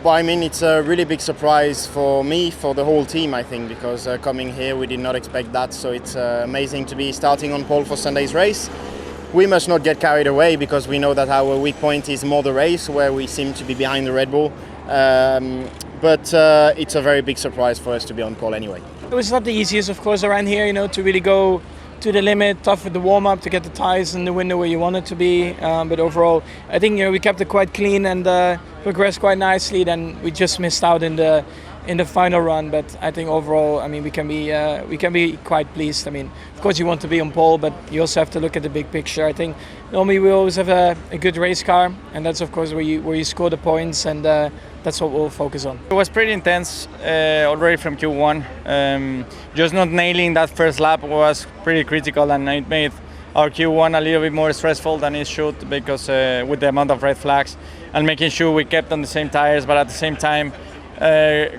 Well, I mean, it's a really big surprise for me, for the whole team, I think, because coming here, we did not expect that. So it's amazing to be starting on pole for Sunday's race. We must not get carried away because we know that our weak point is more the race, where we seem to be behind the Red Bull. But it's a very big surprise for us to be on pole anyway. It was not the easiest, of course, around here, to really go to the limit, tough with the warm-up to get the tyres in the window where you want it to be. But overall, I think we kept it quite clean and progressed quite nicely. Then we just missed out in the final run. But I think overall, I mean, we can be quite pleased. I mean, of course, you want to be on pole, but you also have to look at the big picture. I think normally we always have a good race car, and that's of course where you score the points, and that's what we'll focus on. It was pretty intense already from Q1. Just not nailing that first lap was pretty critical, and it made our Q1 a little bit more stressful than it should, because with the amount of red flags and making sure we kept on the same tires, but at the same time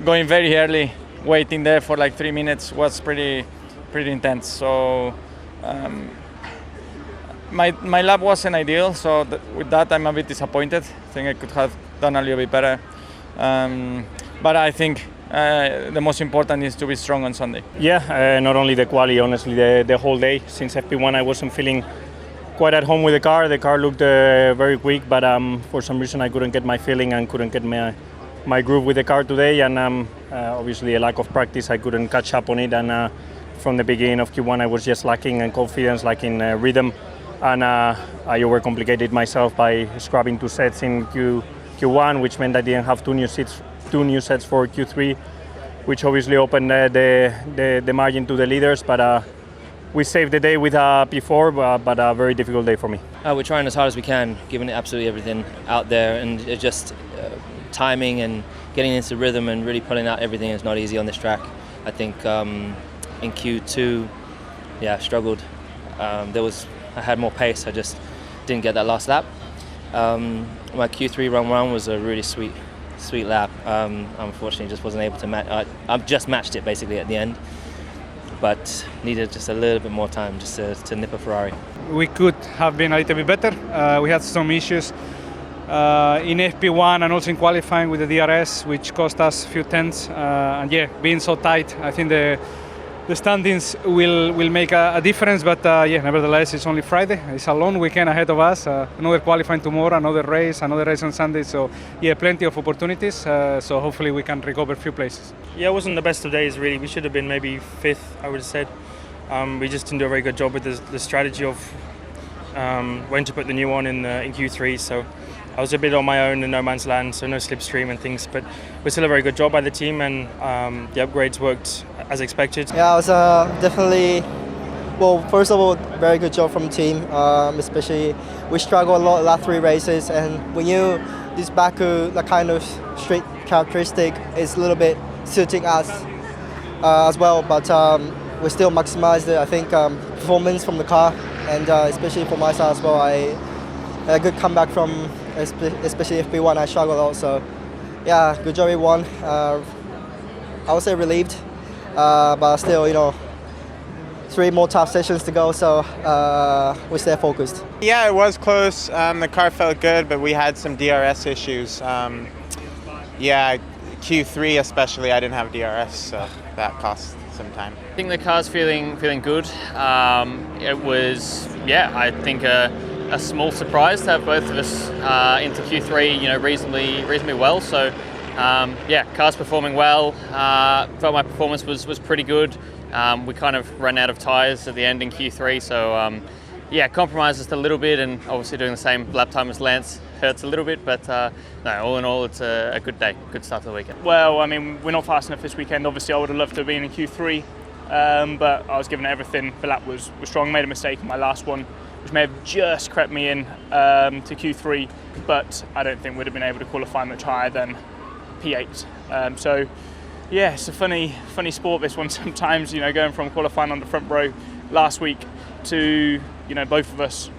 going very early, waiting there for like 3 minutes was pretty intense. So my lap wasn't ideal, so with that I'm a bit disappointed. I think I could have done a little bit better. But I think the most important is to be strong on Sunday. Yeah, not only the quali, honestly, the whole day. Since FP1 I wasn't feeling quite at home with the car. The car looked very quick, but for some reason I couldn't get my feeling and couldn't get my groove with the car today. And obviously a lack of practice, I couldn't catch up on it. And from the beginning of Q1 I was just lacking in confidence, lacking rhythm. And I overcomplicated myself by scrubbing 2 sets in Q1, which meant I didn't have two new sets for Q3, which obviously opened the margin to the leaders. But we saved the day with a P4, but a very difficult day for me. We're trying as hard as we can, giving it absolutely everything out there, and it's just timing and getting into rhythm and really pulling out everything is not easy on this track. I think in Q2, struggled. I had more pace, I just didn't get that last lap. My Q3 run was a really sweet lap. Unfortunately, just wasn't able to match. I've just matched it basically at the end, but needed just a little bit more time just to nip a Ferrari. We could have been a little bit better. We had some issues in FP1 and also in qualifying with the DRS, which cost us a few tenths. And being so tight, I think the standings will make a difference, but nevertheless, it's only Friday. It's a long weekend ahead of us. Another qualifying tomorrow, another race on Sunday. So plenty of opportunities. So hopefully we can recover a few places. Yeah, it wasn't the best of days really. We should have been maybe 5th, I would have said. We just didn't do a very good job with the strategy of when to put the new on in Q3. So I was a bit on my own in no man's land, so no slipstream and things, but we're still a very good job by the team, and the upgrades worked as expected. Yeah, it was definitely, first of all, very good job from the team, especially we struggled a lot the last 3 races, and we knew this Baku, the kind of street characteristic is a little bit suiting us as well, but we still maximized it. I think performance from the car, and especially for my side as well, a good comeback from especially FP1. I struggled a lot, so good job we won. I would say relieved, but still, 3 more tough sessions to go, so we stay focused. Yeah, it was close. The car felt good, but we had some DRS issues. Q3 especially, I didn't have DRS, so that cost some time. I think the car's feeling good. It was, I think a small surprise to have both of us into Q3, reasonably well. So, car's performing well. Felt my performance was pretty good. We kind of ran out of tyres at the end in Q3, so compromised just a little bit, and obviously doing the same lap time as Lance hurts a little bit, but no, all in all, it's a good day, good start to the weekend. Well, I mean, we're not fast enough this weekend. Obviously, I would have loved to have been in Q3, but I was giving it everything. The lap was strong. Made a mistake in my last one, which may have just crept me in to Q3, but I don't think we'd have been able to qualify much higher than P8. So, it's a funny sport, this one sometimes, going from qualifying on the front row last week to, both of us,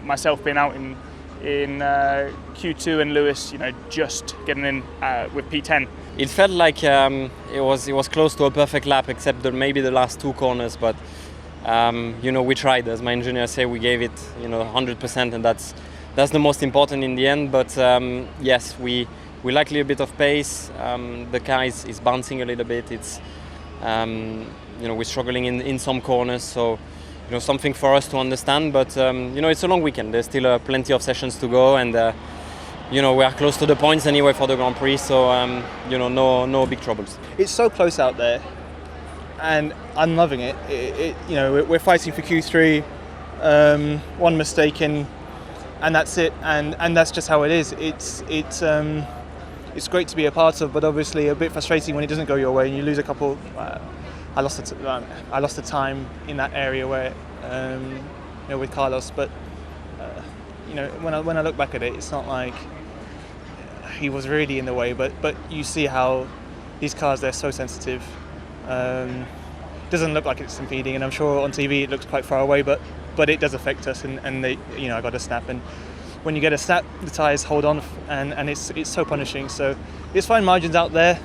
myself being out in Q2 and Lewis, just getting in with P10. It felt like it was close to a perfect lap, except maybe the last 2 corners, but we tried. As my engineer say, we gave it 100%, and that's the most important in the end. But yes, we we lack a little bit of pace. The car is bouncing a little bit. It's we're struggling in some corners, so something for us to understand. But it's a long weekend. There's still plenty of sessions to go, and we are close to the points anyway for the Grand Prix. So no big troubles. It's so close out there, and I'm loving it. We're fighting for Q3. One mistake and that's it, and that's just how it is. It's great to be a part of, but obviously a bit frustrating when it doesn't go your way and you lose a couple. I lost the time in that area where with Carlos, but when I look back at it, it's not like he was really in the way, but you see how these cars, they're so sensitive. Doesn't look like it's impeding, and I'm sure on TV it looks quite far away, but it does affect us, and they, I got a snap, and when you get a snap, the tyres hold on, and it's so punishing. So it's fine margins out there.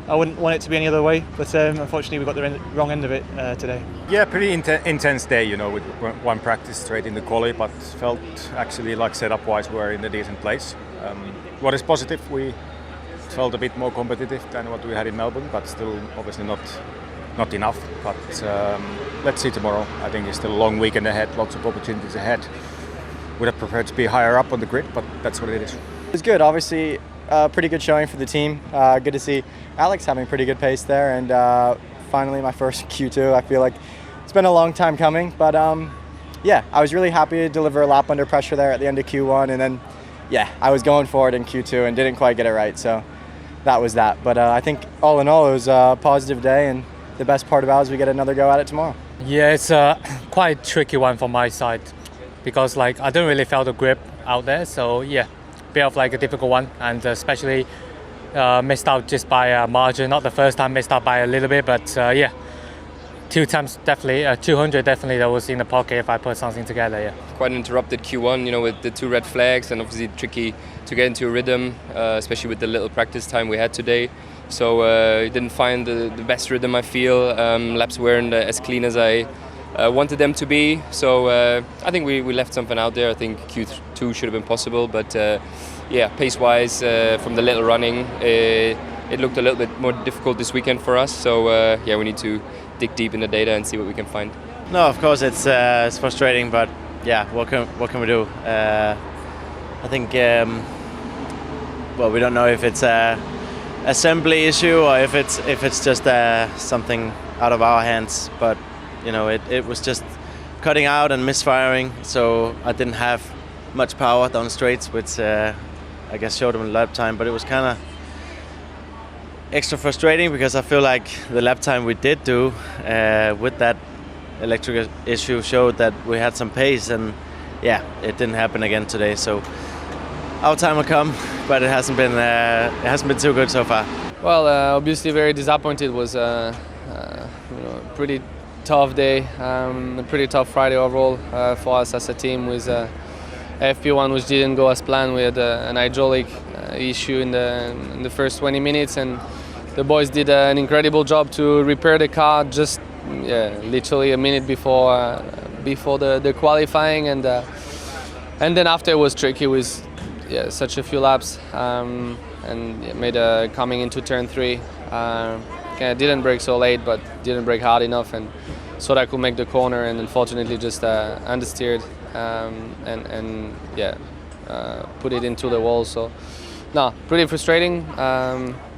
I wouldn't want it to be any other way, but unfortunately we got the wrong end of it today. Yeah, pretty intense day, with one practice straight in the quali, but felt actually like setup-wise we're in a decent place. What is positive, we felt a bit more competitive than what we had in Melbourne, but still obviously not enough. But let's see tomorrow. I think it's still a long weekend ahead, lots of opportunities ahead. Would have preferred to be higher up on the grid, but that's what it is. It was good, obviously. Pretty good showing for the team. Good to see Alex having pretty good pace there, and finally my first Q2. I feel like it's been a long time coming, but I was really happy to deliver a lap under pressure there at the end of Q1, and then I was going for it in Q2 and didn't quite get it right, so that was that. But I think all in all it was a positive day, and the best part about it is we get another go at it tomorrow. Yeah, it's a quite tricky one from my side because I don't really feel the grip out there, so bit of a difficult one, and especially missed out just by a margin. Not the first time, missed out by a little bit, but 2 times definitely, 200 definitely that was in the pocket if I put something together. Quite an interrupted Q1, with the 2 red flags, and obviously tricky to get into a rhythm, especially with the little practice time we had today. So didn't find the best rhythm, I feel. Laps weren't as clean as I wanted them to be, so I think we left something out there. I think Q2 should have been possible, but pace-wise, from the little running, it looked a little bit more difficult this weekend for us. So we need to dig deep in the data and see what we can find. No, of course it's frustrating, but what can we do? I think we don't know if it's a assembly issue or if it's just something out of our hands, but it was just cutting out and misfiring, so I didn't have much power down straights, which I guess showed him a lap time, but it was kind of extra frustrating because I feel like the lap time we did do with that electrical issue showed that we had some pace, and it didn't happen again today. So our time will come, but it hasn't been too good so far. Well, obviously very disappointed. It was pretty tough day, a pretty tough Friday overall for us as a team with FP1 which didn't go as planned. We had an hydraulic issue in the first 20 minutes, and the boys did an incredible job to repair the car just literally a minute before the qualifying, and then after it was tricky with such a few laps, and made coming into turn 3. Didn't brake so late, but didn't brake hard enough, and so that I could make the corner, and unfortunately just understeered and put it into the wall. So pretty frustrating.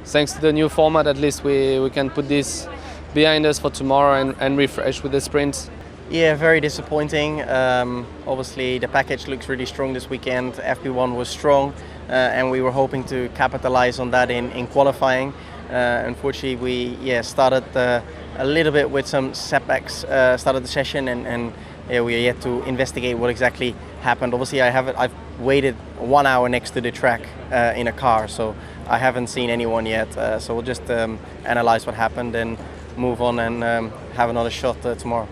Thanks to the new format, at least we can put this behind us for tomorrow and refresh with the sprint. Yeah, very disappointing. Obviously the package looks really strong this weekend. FP1 was strong, and we were hoping to capitalize on that in qualifying. Unfortunately, we started a little bit with some setbacks. Started the session, and we are yet to investigate what exactly happened. Obviously, I've waited 1 hour next to the track in a car, so I haven't seen anyone yet. So we'll just analyze what happened and move on and have another shot tomorrow.